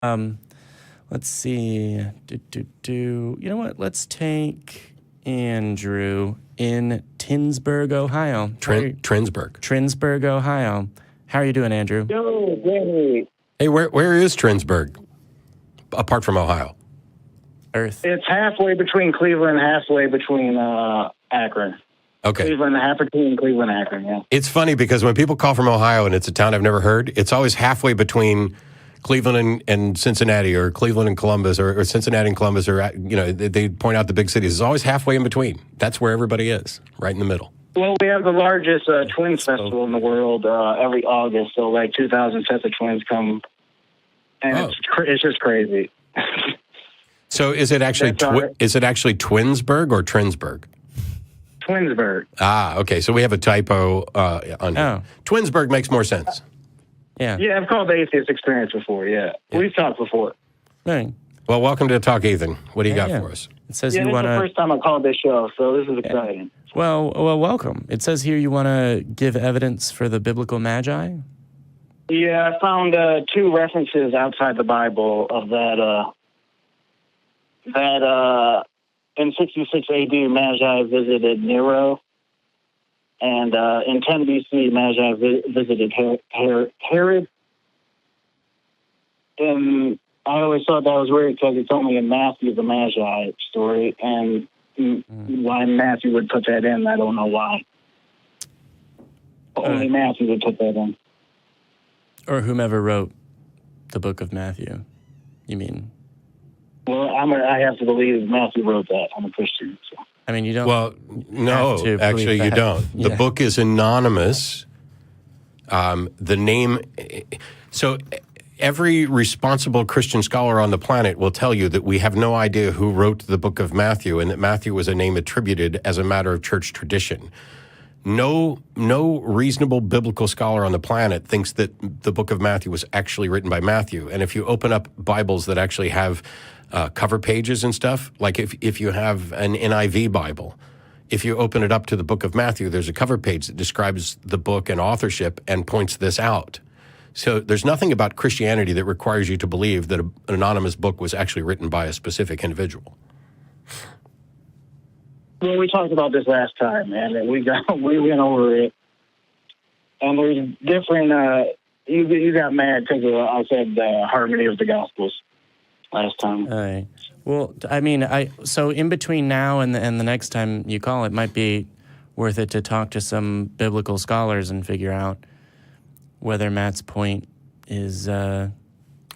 Um, let's see. You know what? Let's take Andrew in Tinsburg, Ohio. Trinsburg, Ohio. How are you doing, Andrew? Yo, great. Hey, where is Trinsburg, apart from Ohio? Earth. It's halfway between Cleveland, halfway between Akron. Okay. Half between Cleveland and Akron, yeah. It's funny because when people call from Ohio and it's a town I've never heard, it's always halfway between Cleveland and Cincinnati, or Cleveland and Columbus, or Cincinnati and Columbus, or, you know, they point out the big cities. It's always halfway in between. That's where everybody is, right in the middle. Well, we have the largest twins festival in the world every August, so like 2,000 sets of twins come, and it's just crazy. So is it actually Twinsburg or Trinsburg? Twinsburg. Ah, okay. So we have a typo on here. Twinsburg makes more sense. Yeah. Yeah, I've called the Atheist Experience before, yeah. We've talked before. Right. Well, welcome to Talk Heathen. What do you got for us? It says this you want to... is the first time I called this show, so this is exciting. Well, welcome. It says here you want to give evidence for the biblical magi? Yeah, I found 2 references outside the Bible of that in 66 AD, Magi visited Nero, and in 10 BC, Magi visited Herod. And I always thought that was weird because it's only in Matthew, the Magi story, and why Matthew would put that in, I don't know why. Only Matthew would put that in. Or whomever wrote the book of Matthew, you mean? Well, I have to believe Matthew wrote that. I'm a Christian. So. I mean, you don't. Well, no, actually, you don't. Yeah. The book is anonymous. The name. So every responsible Christian scholar on the planet will tell you that we have no idea who wrote the book of Matthew, and that Matthew was a name attributed as a matter of church tradition. No reasonable biblical scholar on the planet thinks that the book of Matthew was actually written by Matthew. And if you open up Bibles that actually have cover pages and stuff, like if you have an NIV Bible, if you open it up to the book of Matthew, there's a cover page that describes the book and authorship and points this out. So there's nothing about Christianity that requires you to believe that an anonymous book was actually written by a specific individual. Well, we talked about this last time, and we went over it. And there's different. You got mad because I said harmony of the Gospels last time. All right. Well, I mean, so in between now and the next time you call, it might be worth it to talk to some biblical scholars and figure out whether Matt's point is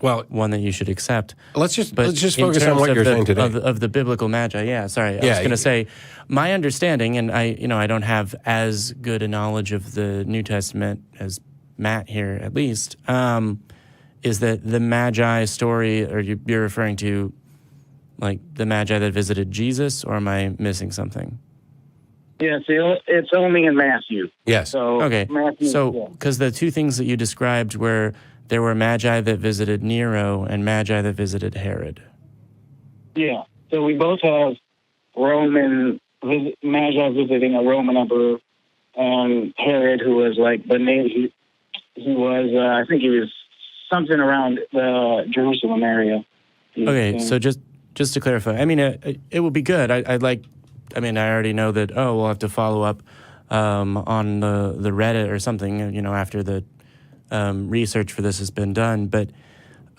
one that you should accept. Let's just focus on what you're saying today. Of the biblical magi, yeah, sorry. I was going to say, my understanding, and I don't have as good a knowledge of the New Testament as Matt here, at least, is that the Magi story, or you're referring to, like, the Magi that visited Jesus, or am I missing something? Yeah, see, it's only in Matthew. Yes. So, okay. Matthew, so, because the 2 things that you described were there were Magi that visited Nero and Magi that visited Herod. Yeah. So we both have Roman Magi visiting a Roman emperor, and Herod, who was like the name. He was, I think he was something around the Jerusalem area. Okay, so just to clarify, I mean, it would be good. I already know that. We'll have to follow up on the Reddit or something. After the research for this has been done. But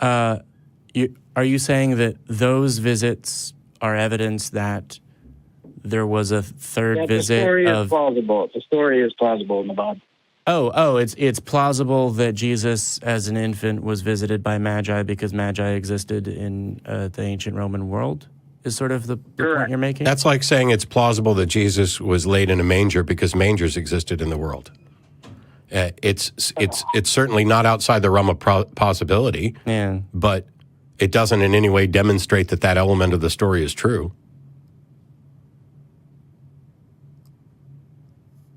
are you saying that those visits are evidence that there was a third visit? The story is plausible. The story is plausible in the Bible. It's plausible that Jesus, as an infant, was visited by Magi because Magi existed in the ancient Roman world, is sort of the point you're making? That's like saying it's plausible that Jesus was laid in a manger because mangers existed in the world. It's certainly not outside the realm of possibility, but it doesn't in any way demonstrate that element of the story is true.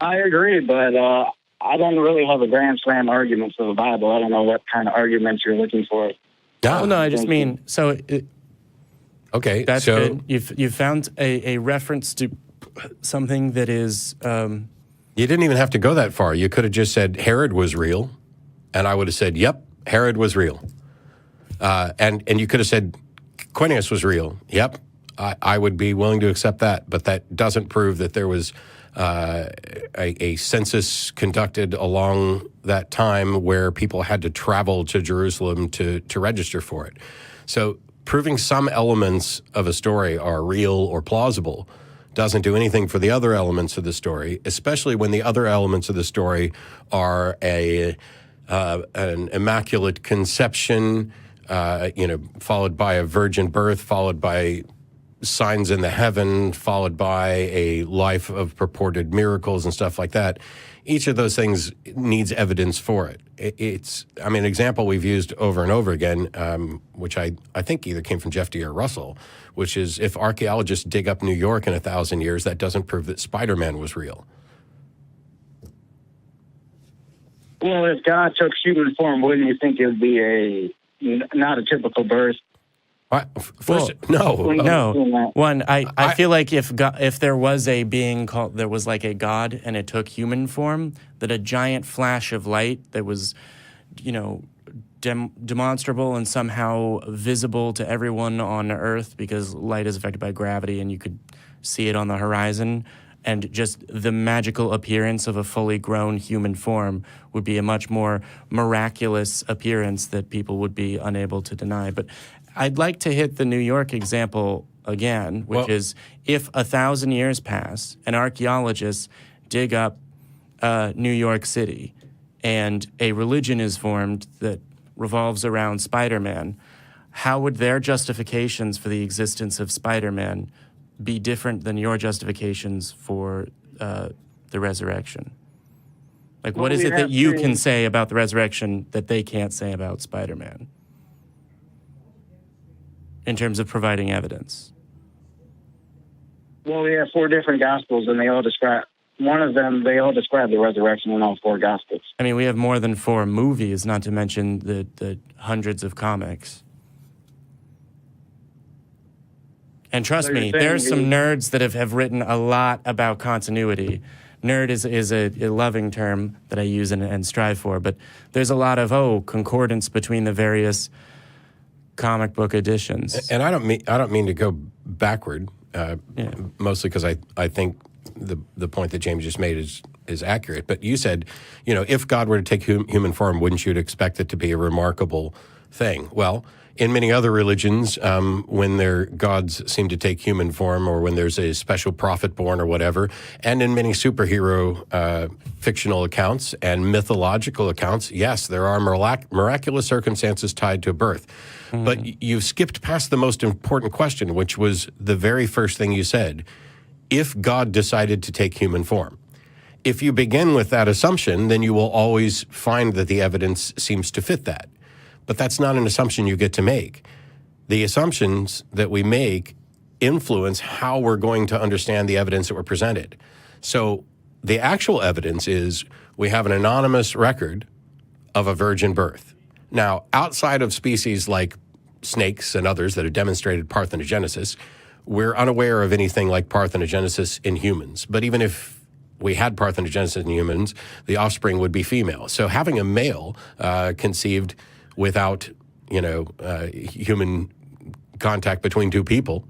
I agree, but I don't really have a grand slam argument for the Bible. I don't know what kind of arguments you're looking for. No, I just mean, okay, that's good. You've found a reference to something that is... You didn't even have to go that far. You could have just said Herod was real, and I would have said, yep, Herod was real. And you could have said Quinius was real. Yep, I would be willing to accept that, but that doesn't prove that there was a census conducted along that time where people had to travel to Jerusalem to register for it. So proving some elements of a story are real or plausible doesn't do anything for the other elements of the story, especially when the other elements of the story are an immaculate conception, followed by a virgin birth, followed by signs in the heaven, followed by a life of purported miracles and stuff like that. Each of those things needs evidence for it. An example we've used over and over again, which I think either came from Jeff D. or Russell, which is if archaeologists dig up New York in 1,000 years, that doesn't prove that Spider-Man was real. Well, if God took human form, wouldn't you think it would be not a typical birth? No. One, I feel like if there was a being there was like a god and it took human form, that a giant flash of light that was, demonstrable and somehow visible to everyone on Earth because light is affected by gravity and you could see it on the horizon, and just the magical appearance of a fully grown human form would be a much more miraculous appearance that people would be unable to deny. But I'd like to hit the New York example again, which is if 1,000 years pass and archaeologists dig up New York City and a religion is formed that revolves around Spider-Man, how would their justifications for the existence of Spider-Man be different than your justifications for the resurrection? Like, what is it that you can say about the resurrection that they can't say about Spider-Man in terms of providing evidence? Well, we have 4 different gospels, and they all describe the resurrection in all 4 gospels. I mean, we have more than 4 movies, not to mention the hundreds of comics. And trust me, there's some nerds that have written a lot about continuity. Nerd is a loving term that I use and strive for, but there's a lot of concordance between the various comic book editions. And I don't mean to go backward, mostly because I think the point that James just made is accurate. But you said, if God were to take human form, wouldn't you expect it to be a remarkable thing? Well, in many other religions, when their gods seem to take human form, or when there's a special prophet born or whatever, and in many superhero fictional accounts and mythological accounts, yes, there are miraculous circumstances tied to a birth. Mm-hmm. But you've skipped past the most important question, which was the very first thing you said. If God decided to take human form. If you begin with that assumption, then you will always find that the evidence seems to fit that. But that's not an assumption you get to make. The assumptions that we make influence how we're going to understand the evidence that were presented. So the actual evidence is we have an anonymous record of a virgin birth. Now, outside of species like snakes and others that have demonstrated parthenogenesis, we're unaware of anything like parthenogenesis in humans. But even if we had parthenogenesis in humans, the offspring would be female. So having a male conceived without, human contact between 2 people,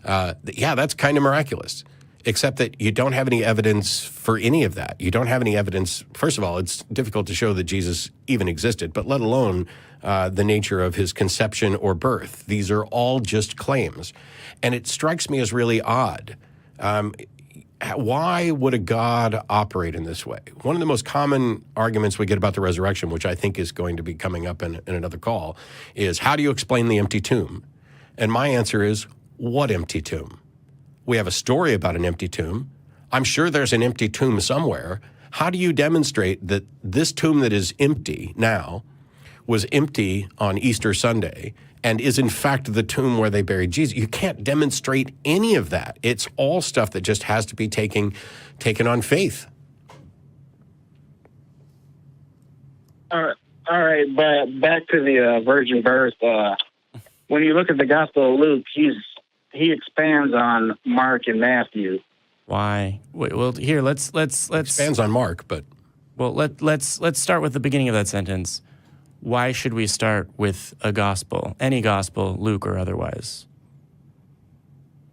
that's kind of miraculous. Except that you don't have any evidence for any of that. You don't have any evidence. First of all, it's difficult to show that Jesus even existed, but let alone the nature of his conception or birth. These are all just claims. And it strikes me as really odd. Why would a God operate in this way? One of the most common arguments we get about the resurrection, which I think is going to be coming up in another call, is how do you explain the empty tomb? And my answer is, what empty tomb? We have a story about an empty tomb. I'm sure there's an empty tomb somewhere. How do you demonstrate that this tomb that is empty now was empty on Easter Sunday and is in fact the tomb where they buried Jesus? You can't demonstrate any of that. It's all stuff that just has to be taken on faith. All right, but back to the virgin birth. When you look at the Gospel of Luke, he expands on Mark and Matthew. Why? Well, here let's expands on Mark, but let's start with the beginning of that sentence. why should we start with a gospel, any gospel, Luke or otherwise?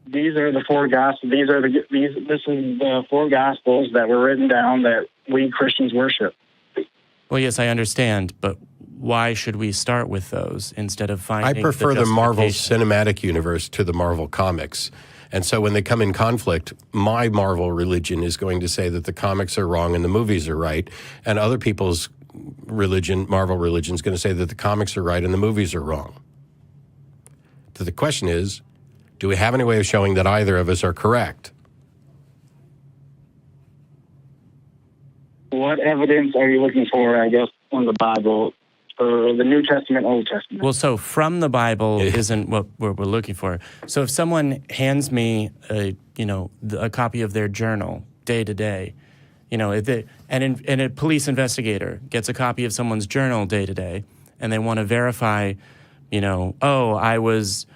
These are the four gospels. This is the four gospels that were written down that we Christians worship. Well, yes, I understand, but why should we start with those instead of finding? I prefer the Marvel justification? Cinematic Universe to the Marvel comics. And so when they come in conflict, my Marvel religion is going to say that the comics are wrong and the movies are right. And other people's religion, Marvel religion, is going to say that the comics are right and the movies are wrong. So the question is, do we have any way of showing that either of us are correct? What evidence are you looking for, I guess, in the Bible, or the New Testament, Old Testament? Well, so from the Bible isn't what we're looking for. So if someone hands me a copy of their journal day to day, and a police investigator gets a copy of someone's journal day to day, and they want to verify, I was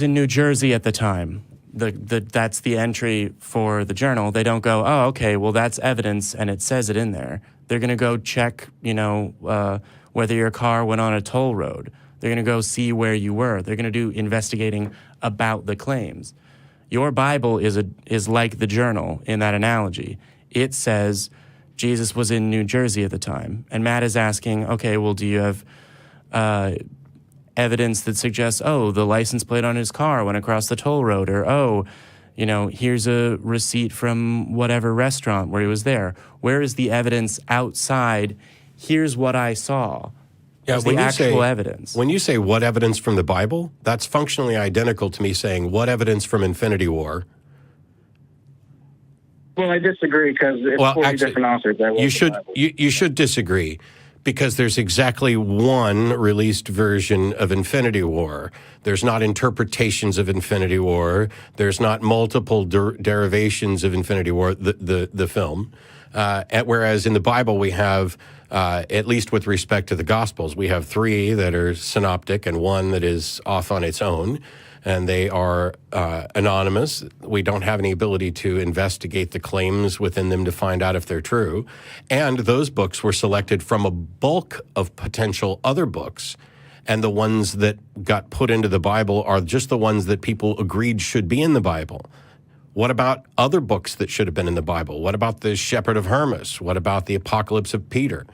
in New Jersey at the time. That's the entry for the journal. They don't go, oh, okay, well, that's evidence, and it says it in there. They're going to go check, whether your car went on a toll road. They're going to go see where you were. They're going to do investigating about the claims. Your Bible is like the journal in that analogy. It says Jesus was in New Jersey at the time. And Matt is asking, okay, well, do you have evidence that suggests, the license plate on his car went across the toll road, or, here's a receipt from whatever restaurant where he was there. Where is the evidence outside? Here's what I saw. Yeah, the actual evidence. When you say what evidence from the Bible, that's functionally identical to me saying what evidence from Infinity War. Well, I disagree because it's 40 different authors that wrote you should disagree, because there's exactly one released version of Infinity War. There's not interpretations of Infinity War. There's not multiple derivations of Infinity War, the film. Whereas in the Bible we have, at least with respect to the Gospels, we have 3 that are synoptic and 1 that is off on its own. And they are anonymous. We don't have any ability to investigate the claims within them to find out if they're true. And those books were selected from a bulk of potential other books. And the ones that got put into the Bible are just the ones that people agreed should be in the Bible. What about other books that should have been in the Bible? What about the Shepherd of Hermas? What about the Apocalypse of Peter?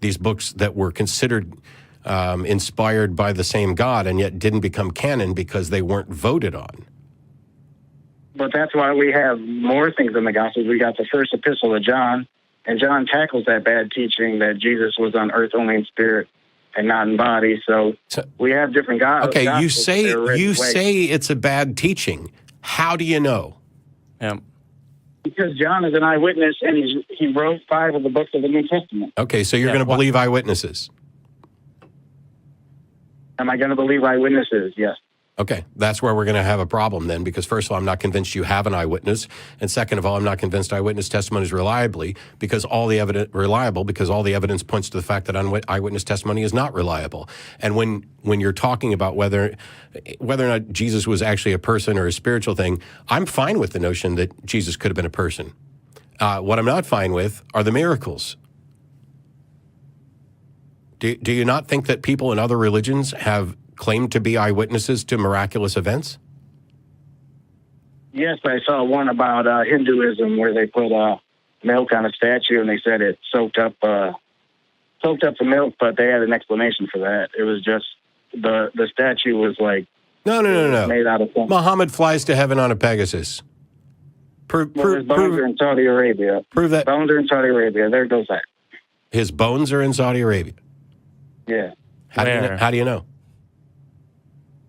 These books that were considered inspired by the same God and yet didn't become canon because they weren't voted on. But that's why we have more things in the Gospels. We got the first epistle of John, and John tackles that bad teaching that Jesus was on earth only in spirit and not in body. So we have different gods. Okay, you say it's a bad teaching. How do you know? Yeah. Because John is an eyewitness, and he wrote 5 of the books of the New Testament. Okay, so you're going to believe eyewitnesses. Am I going to believe eyewitnesses? Yes. Okay, that's where we're going to have a problem then, because first of all, I'm not convinced you have an eyewitness, and second of all, I'm not convinced eyewitness testimony is reliable because all the evidence points to the fact that eyewitness testimony is not reliable. And when you're talking about whether or not Jesus was actually a person or a spiritual thing, I'm fine with the notion that Jesus could have been a person. What I'm not fine with are the miracles. Do you not think that people in other religions have claimed to be eyewitnesses to miraculous events? Yes, I saw one about Hinduism where they put milk on a statue and they said it soaked up the milk, but they had an explanation for that. It was just the statue was like no made out of something. Muhammad flies to heaven on a Pegasus. His bones are in Saudi Arabia. Prove that. Bones are in Saudi Arabia. There goes that. His bones are in Saudi Arabia. Yeah. How do you know?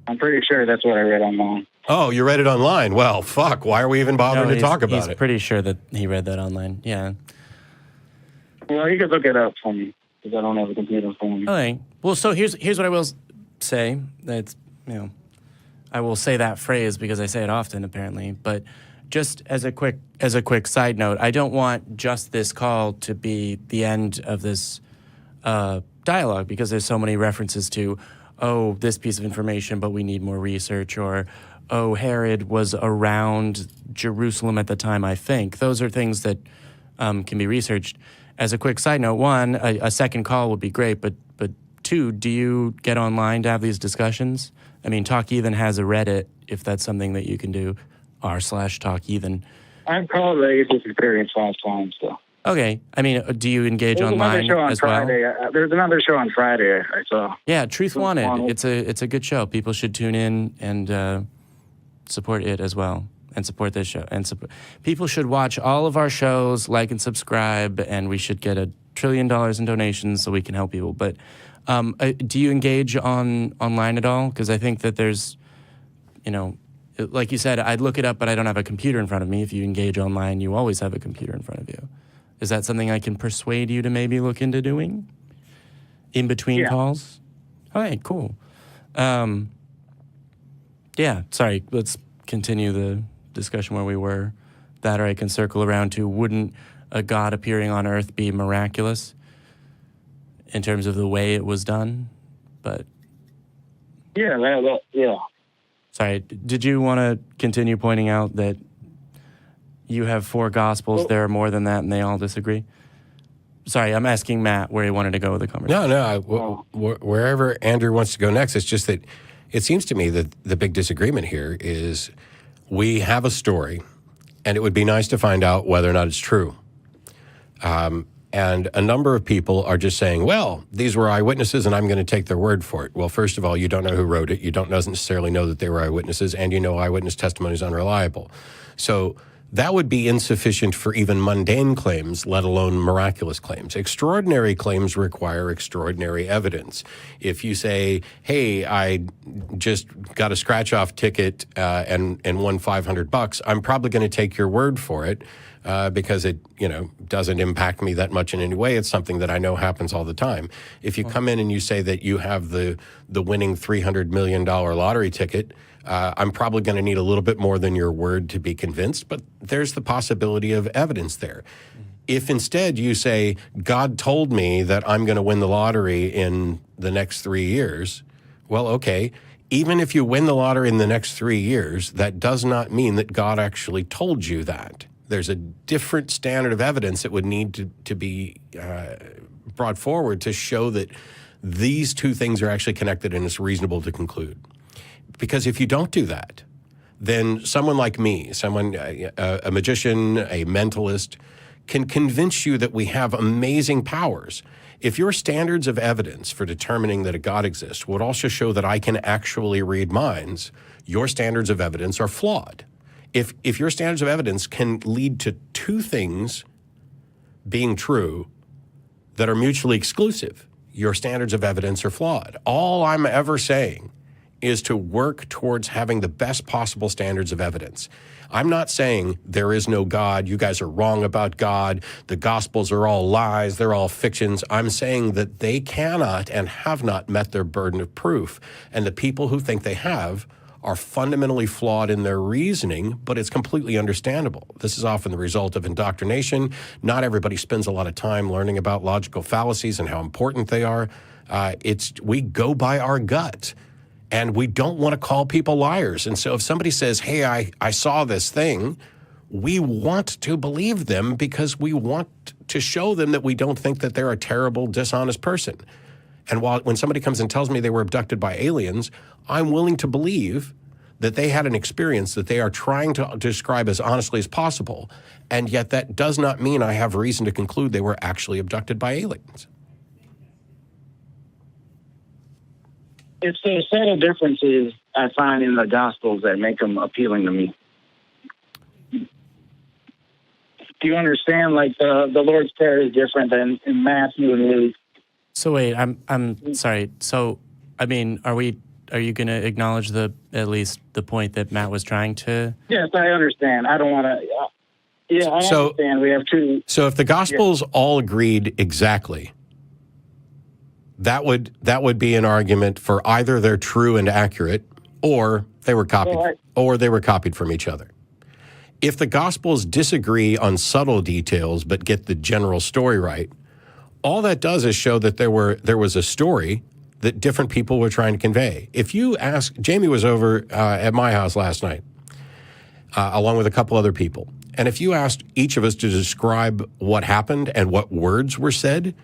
I'm pretty sure that's what I read online. Oh, you read it online? Well, fuck. Why are we even bothering to talk about it? He's pretty sure that he read that online. Yeah. Well, you could look it up for me because I don't have a computer for me. Okay. Well, so here's what I will say. That's I will say that phrase because I say it often apparently. But just as a quick side note, I don't want just this call to be the end of this dialogue because there's so many references to, this piece of information, but we need more research, or, Herod was around Jerusalem at the time, I think. Those are things that can be researched. as a quick side note, one, a second call would be great, but two, do you get online to have these discussions? I mean, Talk Heathen has a Reddit, if that's something that you can do, r/Talk Heathen. I've called the Atheist Experience 5 times, so. Okay. I mean, do you engage There's online another show on as Friday. well? There's another show on Friday I saw. Yeah, Truth Wanted. It's a good show. People should tune in and support it as well, and support this show. And people should watch all of our shows, like and subscribe, and we should get $1 trillion in donations so we can help people. But do you engage online at all? Because I think that there's, like you said, I'd look it up, but I don't have a computer in front of me. If you engage online, you always have a computer in front of you. Is that something I can persuade you to maybe look into doing in between calls? All right, cool. Yeah, sorry, let's continue the discussion where we were. That, or I can circle around to, wouldn't a God appearing on earth be miraculous in terms of the way it was done? But yeah. Sorry, did you want to continue pointing out that you have 4 gospels, there are more than that, and they all disagree? Sorry, I'm asking Matt where he wanted to go with the conversation. No, wherever Andrew wants to go next. It's just that it seems to me that the big disagreement here is we have a story, and it would be nice to find out whether or not it's true. And a number of people are just saying, well, these were eyewitnesses, and I'm going to take their word for it. Well, first of all, you don't know who wrote it. You don't necessarily know that they were eyewitnesses, and you know eyewitness testimony is unreliable. So that would be insufficient for even mundane claims, let alone miraculous claims. Extraordinary claims require extraordinary evidence. If you say, hey, I just got a scratch-off ticket and won $500, I'm probably going to take your word for it because it, doesn't impact me that much in any way. It's something that I know happens all the time. If you come in and you say that you have the winning $300 million lottery ticket, I'm probably going to need a little bit more than your word to be convinced, but there's the possibility of evidence there. If instead you say, God told me that I'm going to win the lottery in the next 3 years, well, okay, even if you win the lottery in the next 3 years, that does not mean that God actually told you that. There's a different standard of evidence that would need to be brought forward to show that these two things are actually connected and it's reasonable to conclude. Because if you don't do that, then someone like me, a magician, a mentalist, can convince you that we have amazing powers. If your standards of evidence for determining that a God exists would also show that I can actually read minds, your standards of evidence are flawed. If your standards of evidence can lead to two things being true that are mutually exclusive, your standards of evidence are flawed. All I'm ever saying is to work towards having the best possible standards of evidence. I'm not saying there is no God, you guys are wrong about God, the Gospels are all lies, they're all fictions. I'm saying that they cannot and have not met their burden of proof. And the people who think they have are fundamentally flawed in their reasoning, but it's completely understandable. This is often the result of indoctrination. Not everybody spends a lot of time learning about logical fallacies and how important they are. We go by our gut. And we don't want to call people liars. And so if somebody says, hey, I saw this thing, we want to believe them because we want to show them that we don't think that they're a terrible, dishonest person. And when somebody comes and tells me they were abducted by aliens, I'm willing to believe that they had an experience that they are trying to describe as honestly as possible. And yet that does not mean I have reason to conclude they were actually abducted by aliens. It's a set of differences I find in the Gospels that make them appealing to me. Do you understand? Like the Lord's Prayer is different than in Matthew and Luke. So wait, I'm sorry. So I mean, are you going to acknowledge at least the point that Matt was trying to? Yes, I understand. I don't want to. Yeah, I understand. We have two. So if the Gospels all agreed exactly, that would be an argument for either they're true and accurate, or they were copied, from each other. If the Gospels disagree on subtle details but get the general story right, all that does is show that there was a story that different people were trying to convey. If you ask, Jamie was over at my house last night, along with a couple other people, And if you asked each of us to describe what happened and what words were said,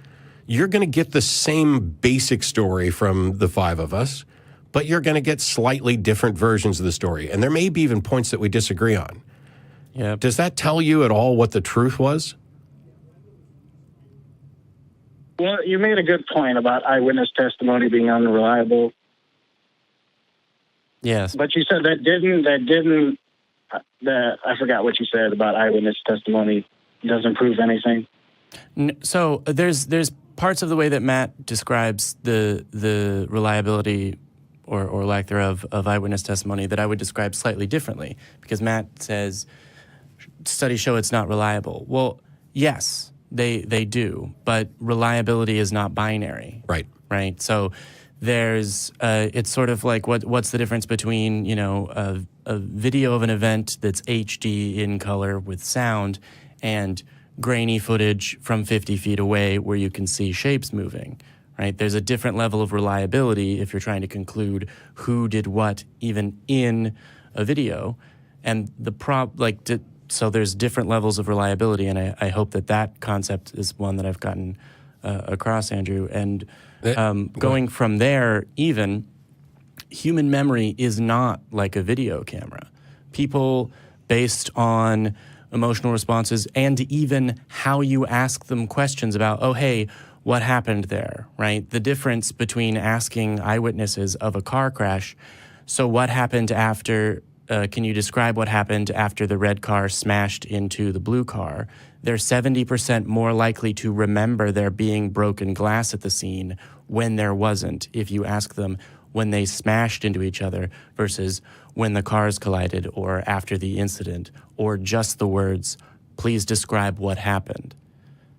you're going to get the same basic story from the five of us, but you're going to get slightly different versions of the story. And there may be even points that we disagree on. Yeah. Does that tell you at all what the truth was? Well, you made a good point about eyewitness testimony being unreliable. Yes. But you said I forgot what you said about eyewitness testimony doesn't prove anything. So there's parts of the way that Matt describes the reliability or lack thereof of eyewitness testimony that I would describe slightly differently, because Matt says studies show it's not reliable. Well, yes, they do, but reliability is not binary. Right. So there's it's sort of like what's the difference between a video of an event that's HD in color with sound and grainy footage from 50 feet away where you can see shapes moving, right? There's a different level of reliability if you're trying to conclude who did what even in a video. And so there's different levels of reliability, and I hope that concept is one that I've gotten across, Andrew. And going from there, even human memory is not like a video camera. People, based on emotional responses and even how you ask them questions about, oh, hey, what happened there, right? The difference between asking eyewitnesses of a car crash, so what happened after, can you describe what happened after the red car smashed into the blue car? They're 70% more likely to remember there being broken glass at the scene when there wasn't, if you ask them when they smashed into each other versus when the cars collided or after the incident, or just the words, please describe what happened.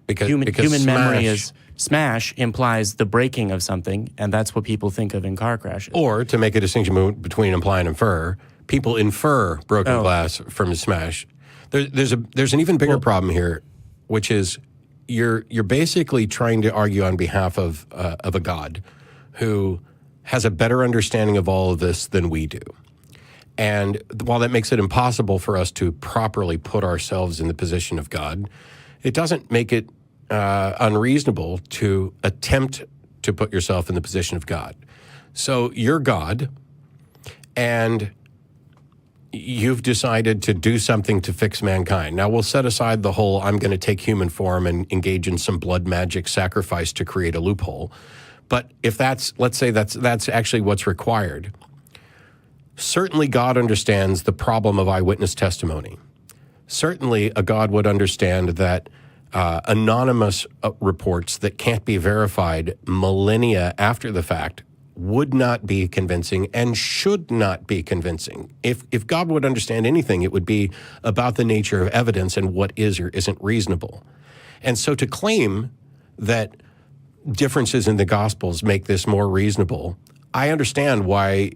Because human memory is smash implies the breaking of something, and that's what people think of in car crashes. Or, to make a distinction between imply and infer, people infer broken glass from a smash. There's an even bigger problem here, which is you're basically trying to argue on behalf of a God who has a better understanding of all of this than we do. And while that makes it impossible for us to properly put ourselves in the position of God, it doesn't make it unreasonable to attempt to put yourself in the position of God. So you're God, and you've decided to do something to fix mankind. Now, we'll set aside the whole I'm going to take human form and engage in some blood magic sacrifice to create a loophole. But if let's say that's actually what's required, certainly God understands the problem of eyewitness testimony. Certainly a God would understand that anonymous reports that can't be verified millennia after the fact would not be convincing and should not be convincing. If God would understand anything, it would be about the nature of evidence and what is or isn't reasonable. And so to claim that differences in the Gospels make this more reasonable, I understand why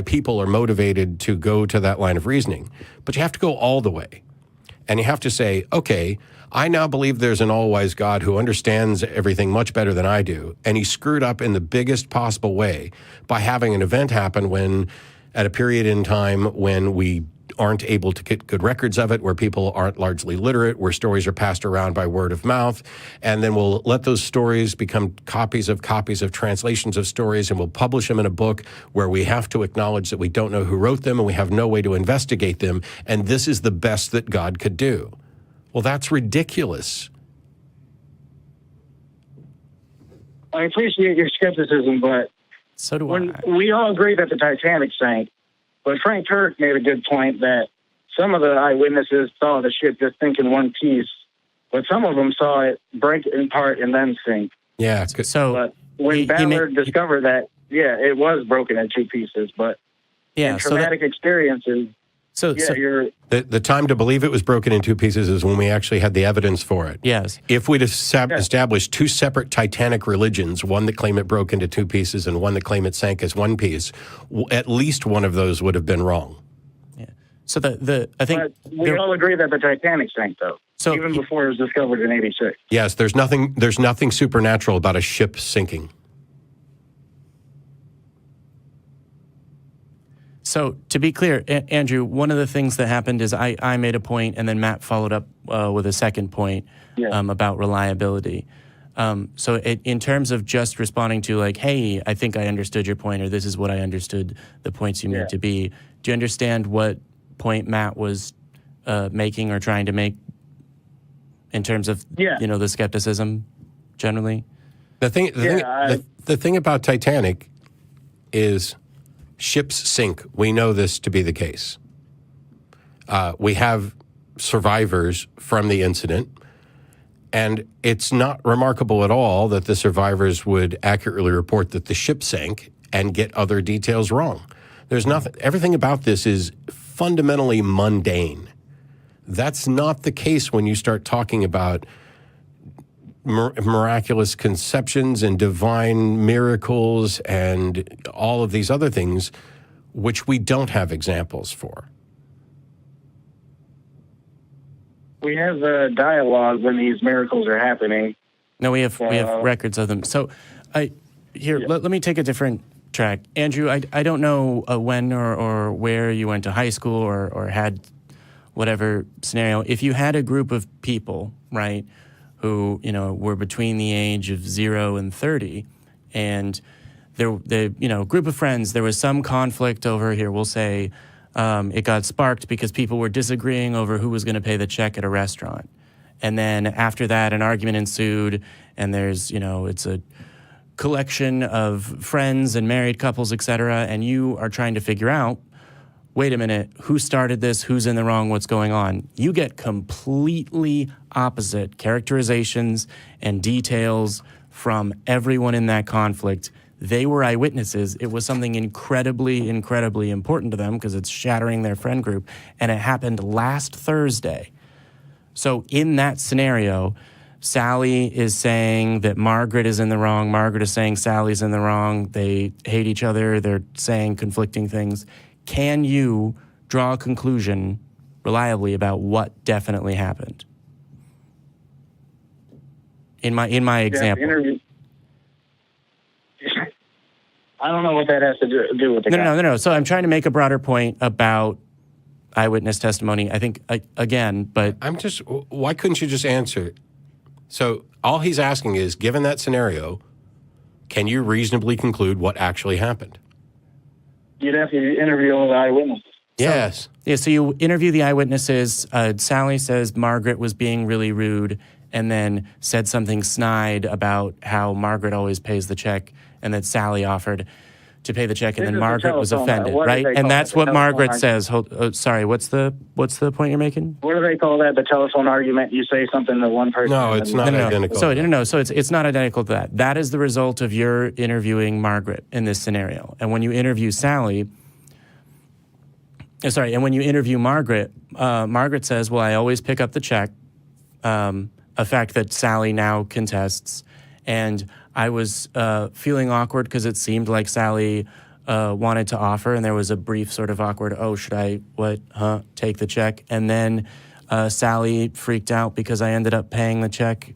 people are motivated to go to that line of reasoning. But you have to go all the way. And you have to say, okay, I now believe there's an all-wise God who understands everything much better than I do, and he screwed up in the biggest possible way by having an event happen at a period in time when we aren't able to get good records of it, where people aren't largely literate, where stories are passed around by word of mouth, and then we'll let those stories become copies of translations of stories, and we'll publish them in a book where we have to acknowledge that we don't know who wrote them and we have no way to investigate them, and this is the best that God could do. Well, that's ridiculous. I appreciate your skepticism, but so do I. We all agree that the Titanic sank. But Frank Turk made a good point that some of the eyewitnesses saw the ship just sink in one piece, but some of them saw it break in part and then sink. Yeah. But when Ballard discovered that, it was broken in two pieces. But in traumatic experiences, the time to believe it was broken in two pieces is when we actually had the evidence for it. Yes. If we'd established two separate Titanic religions, one that claimed it broke into two pieces and one that claimed it sank as one piece, at least one of those would have been wrong. Yeah. So I think we all agree that the Titanic sank, though. So even before it was discovered in '86. Yes, there's nothing supernatural about a ship sinking. So to be clear, Andrew, one of the things that happened is I made a point, and then Matt followed up with a second point about reliability. So in terms of just responding to like, hey, I think I understood your point, or this is what I understood the points you made to be, do you understand what point Matt was making or trying to make in terms of, the skepticism generally? The thing about Titanic is ships sink. We know this to be the case. We have survivors from the incident, and it's not remarkable at all that the survivors would accurately report that the ship sank and get other details wrong. There's nothing. Everything about this is fundamentally mundane. That's not the case when you start talking about miraculous conceptions and divine miracles and all of these other things, which we don't have examples for. We have dialogue when these miracles are happening. No, we have records of them. So, let me take a different track. Andrew, I don't know when or where you went to high school or had whatever scenario. If you had a group of people, right, who were between the age of 0 and 30, and the group of friends, there was some conflict over here. We'll say it got sparked because people were disagreeing over who was going to pay the check at a restaurant, and then after that, an argument ensued, and there's it's a collection of friends and married couples, etc., and you are trying to figure out, wait a minute, who started this? Who's in the wrong? What's going on? You get completely opposite characterizations and details from everyone in that conflict. They were eyewitnesses. It was something incredibly, incredibly important to them because it's shattering their friend group, and it happened last Thursday. So in that scenario, Sally is saying that Margaret is in the wrong. Margaret is saying Sally's in the wrong. They hate each other. They're saying conflicting things. Can you draw a conclusion reliably about what definitely happened? In my example. I don't know what that has to do with the guy. No. So I'm trying to make a broader point about eyewitness testimony. I think, again, but... Why couldn't you just answer? So all he's asking is, given that scenario, can you reasonably conclude what actually happened? You'd have to interview all the eyewitnesses. Yes. So you interview the eyewitnesses. Sally says Margaret was being really rude and then said something snide about how Margaret always pays the check and that Sally offered to pay the check, and then Margaret was offended, right? And that's what Margaret says. Sorry, what's the point you're making? What do they call that? The telephone argument? You say something to one person. No, it's not identical. So it's not identical to that. That is the result of your interviewing Margaret in this scenario. And when you interview Margaret, Margaret says, "Well, I always pick up the check," a fact that Sally now contests, and I was feeling awkward because it seemed like Sally wanted to offer, and there was a brief sort of awkward, should I, take the check? And then Sally freaked out because I ended up paying the check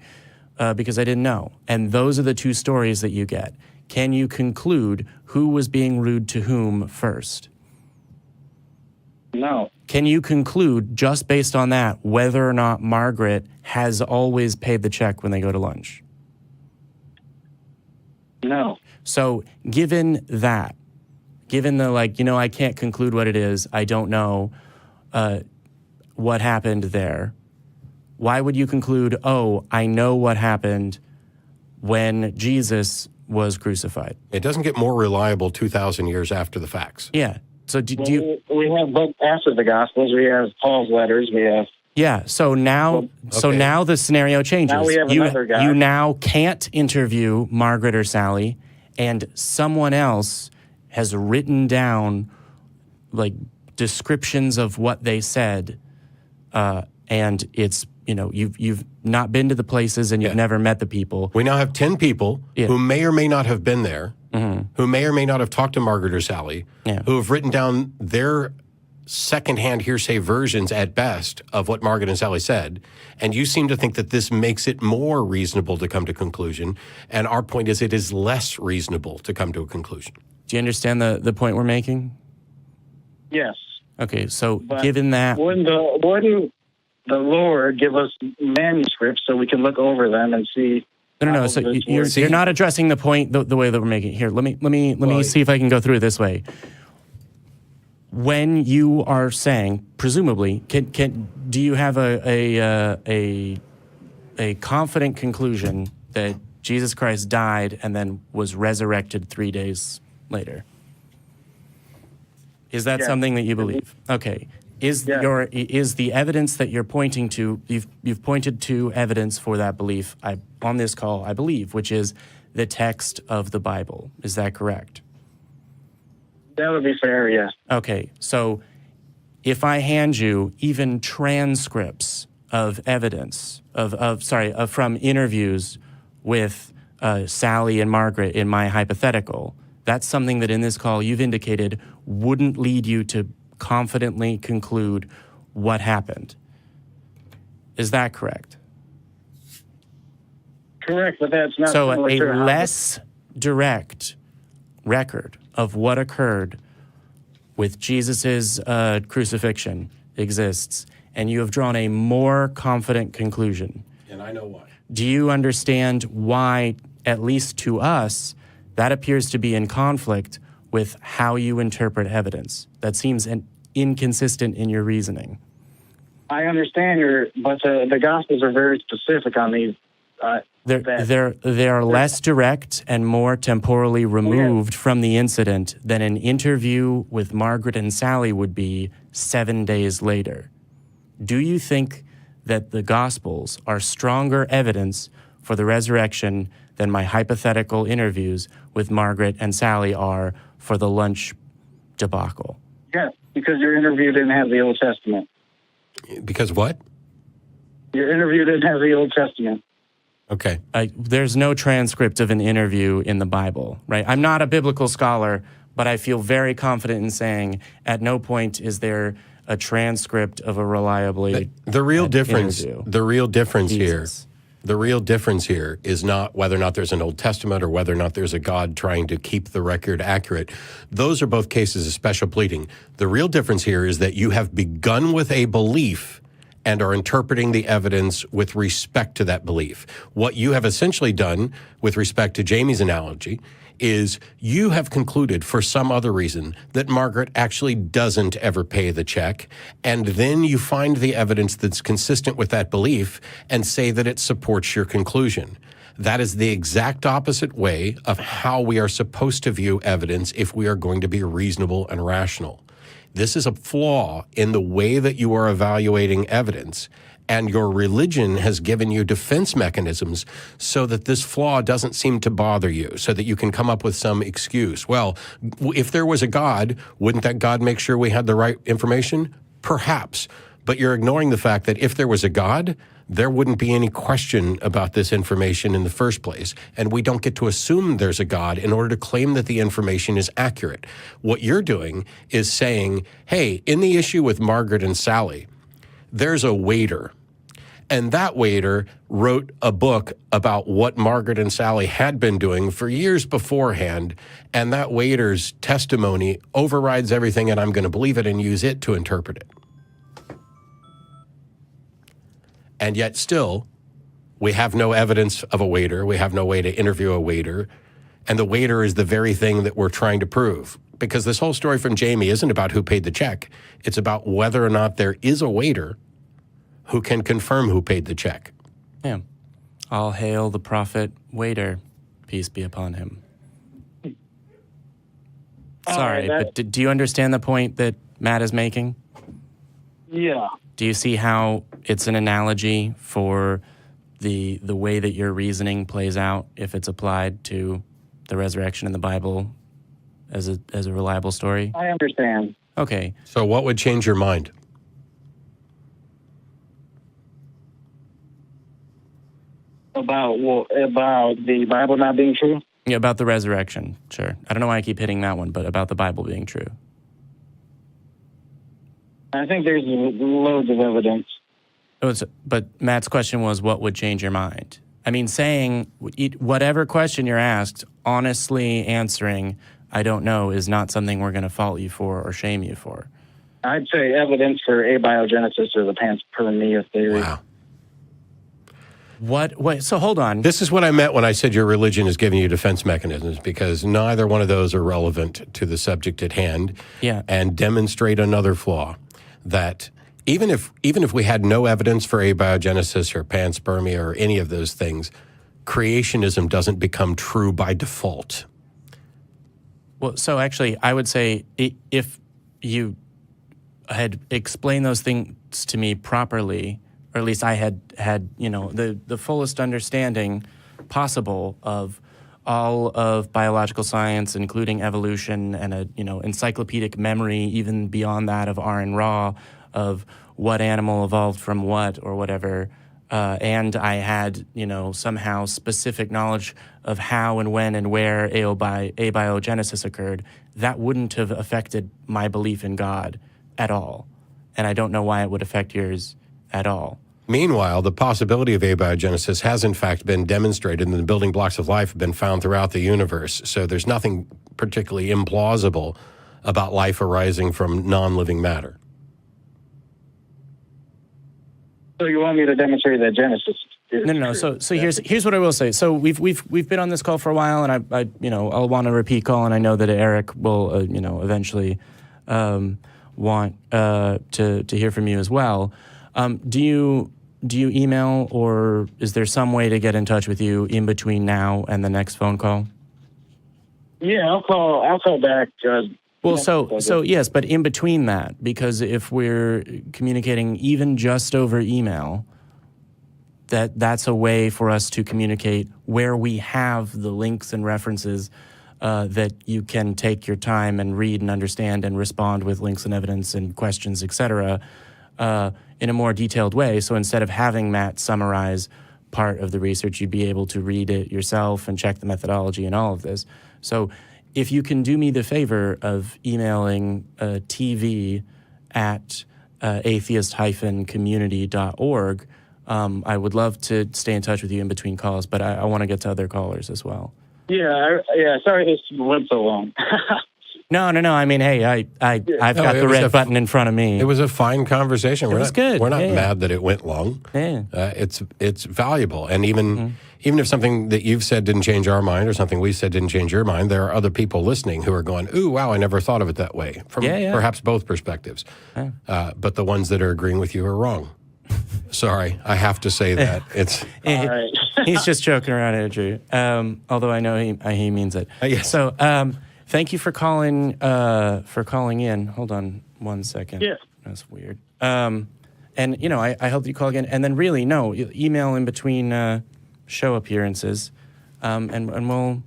because I didn't know. And those are the two stories that you get. Can you conclude who was being rude to whom first? No. Can you conclude, just based on that, whether or not Margaret has always paid the check when they go to lunch? No. So given the I can't conclude what it is, I don't know what happened there, why would you conclude, I know what happened when Jesus was crucified? It doesn't get more reliable 2,000 years after the facts. Yeah. So we have both after the Gospels. We have Paul's letters. We have... Yeah, so now the scenario changes. Now we have another guy. You now can't interview Margaret or Sally, and someone else has written down like descriptions of what they said, and it's you've not been to the places and you've never met the people. We now have 10 people who may or may not have been there, who may or may not have talked to Margaret or Sally, who have written down their secondhand hearsay versions at best of what Margaret and Sally said, and you seem to think that this makes it more reasonable to come to conclusion, and our point is it is less reasonable to come to a conclusion. Do you understand the point we're making? Yes. Okay, so But given that, wouldn't the Lord give us manuscripts so we can look over them and see? no. So you're not addressing the point the way that we're making it. Here, let me see if I can go through it this way. When you are saying, presumably, do you have a confident conclusion that Jesus Christ died and then was resurrected 3 days later? Is that something that you believe? Okay. Is the evidence that you're pointing to? You've pointed to evidence for that belief on this call, I believe, which is the text of the Bible. Is that correct? That would be fair. Yes. Okay. So, if I hand you even transcripts of evidence from interviews with Sally and Margaret in my hypothetical, that's something that in this call you've indicated wouldn't lead you to confidently conclude what happened. Is that correct? Correct, but that's not so a less direct record of what occurred with Jesus's crucifixion exists, and you have drawn a more confident conclusion. And I know why. Do you understand why, at least to us, that appears to be in conflict with how you interpret evidence? That seems inconsistent in your reasoning. I understand but the Gospels are very specific on these. They are less direct and more temporally removed from the incident than an interview with Margaret and Sally would be 7 days later. Do you think that the Gospels are stronger evidence for the resurrection than my hypothetical interviews with Margaret and Sally are for the lunch debacle? Yes, because your interview didn't have the Old Testament. Because what? Your interview didn't have the Old Testament. Okay. There's no transcript of an interview in the Bible, right? I'm not a biblical scholar, but I feel very confident in saying at no point is there a transcript of a reliably the real difference interview. The real difference Jesus. here. The real difference here is not whether or not there's an Old Testament or whether or not there's a God trying to keep the record accurate. Those are both cases of special pleading. The real difference here is that you have begun with a belief and are interpreting the evidence with respect to that belief. What you have essentially done with respect to Jamie's analogy is you have concluded for some other reason that Margaret actually doesn't ever pay the check, and then you find the evidence that's consistent with that belief and say that it supports your conclusion. That is the exact opposite way of how we are supposed to view evidence if we are going to be reasonable and rational. This is a flaw in the way that you are evaluating evidence, and your religion has given you defense mechanisms so that this flaw doesn't seem to bother you, so that you can come up with some excuse. Well, if there was a God, wouldn't that God make sure we had the right information? Perhaps. But you're ignoring the fact that if there was a God, there wouldn't be any question about this information in the first place. And we don't get to assume there's a God in order to claim that the information is accurate. What you're doing is saying, hey, in the issue with Margaret and Sally, there's a waiter, and that waiter wrote a book about what Margaret and Sally had been doing for years beforehand, and that waiter's testimony overrides everything, and I'm going to believe it and use it to interpret it. And yet still, we have no evidence of a waiter. We have no way to interview a waiter, and the waiter is the very thing that we're trying to prove. Because this whole story from Jamie isn't about who paid the check. It's about whether or not there is a waiter who can confirm who paid the check. Yeah. All hail the prophet waiter. Peace be upon him. Sorry, but do you understand the point that Matt is making? Yeah. Do you see how it's an analogy for the way that your reasoning plays out if it's applied to the resurrection in the Bible as a reliable story? I understand. Okay. So what would change your mind? About the Bible not being true? Yeah, about the resurrection, sure. I don't know why I keep hitting that one, but about the Bible being true. I think there's loads of evidence. But Matt's question was, what would change your mind? I mean, saying whatever question you're asked, honestly answering, I don't know is not something we're going to fault you for or shame you for. I'd say evidence for abiogenesis or the panspermia theory. Wow. What? Wait, so hold on. This is what I meant when I said your religion is giving you defense mechanisms, because neither one of those are relevant to the subject at hand. Yeah. And demonstrate another flaw, that even if we had no evidence for abiogenesis or panspermia or any of those things, creationism doesn't become true by default. Well, so actually, I would say if you had explained those things to me properly, or at least I had the fullest understanding possible of all of biological science, including evolution, and a encyclopedic memory, even beyond that of Aaron Ra, of what animal evolved from what or whatever, and I had somehow specific knowledge of how and when and where abiogenesis occurred, that wouldn't have affected my belief in God at all, and I don't know why it would affect yours at all. Meanwhile, the possibility of abiogenesis has in fact been demonstrated, and the building blocks of life have been found throughout the universe. So there's nothing particularly implausible about life arising from non-living matter. So you want me to demonstrate that Genesis is No. true? So here's what I will say. So we've been on this call for a while, and I'll want a repeat call, and I know that Eric will eventually want to hear from you as well. Do you email, or is there some way to get in touch with you in between now and the next phone call? Yeah, I'll call back. Well, so yes, but in between that, because if we're communicating even just over email, that's a way for us to communicate where we have the links and references that you can take your time and read and understand and respond with links and evidence and questions, etc., in a more detailed way. So instead of having Matt summarize part of the research, you'd be able to read it yourself and check the methodology and all of this. So if you can do me the favor of emailing TV at atheist-community.org, I would love to stay in touch with you in between calls, but I want to get to other callers as well. Yeah. Sorry this went so long. No. I mean, hey, I've got the red button in front of me. It was a fine conversation. It was good. We're not mad that it went long. Yeah. It's valuable. And even if something that you've said didn't change our mind, or something we said didn't change your mind, there are other people listening who are going, ooh, wow, I never thought of it that way, from perhaps both perspectives. Yeah. But the ones that are agreeing with you are wrong. Sorry, I have to say that. It's All right. He's just joking around, Andrew. Although I know he means it. Yes. So thank you for calling in. Hold on one second. Yeah. That's weird. And I hope that you call again. And then really, email in between show appearances, and we'll,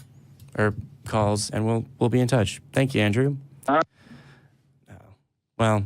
or calls, and we'll be in touch. Thank you, Andrew. Well.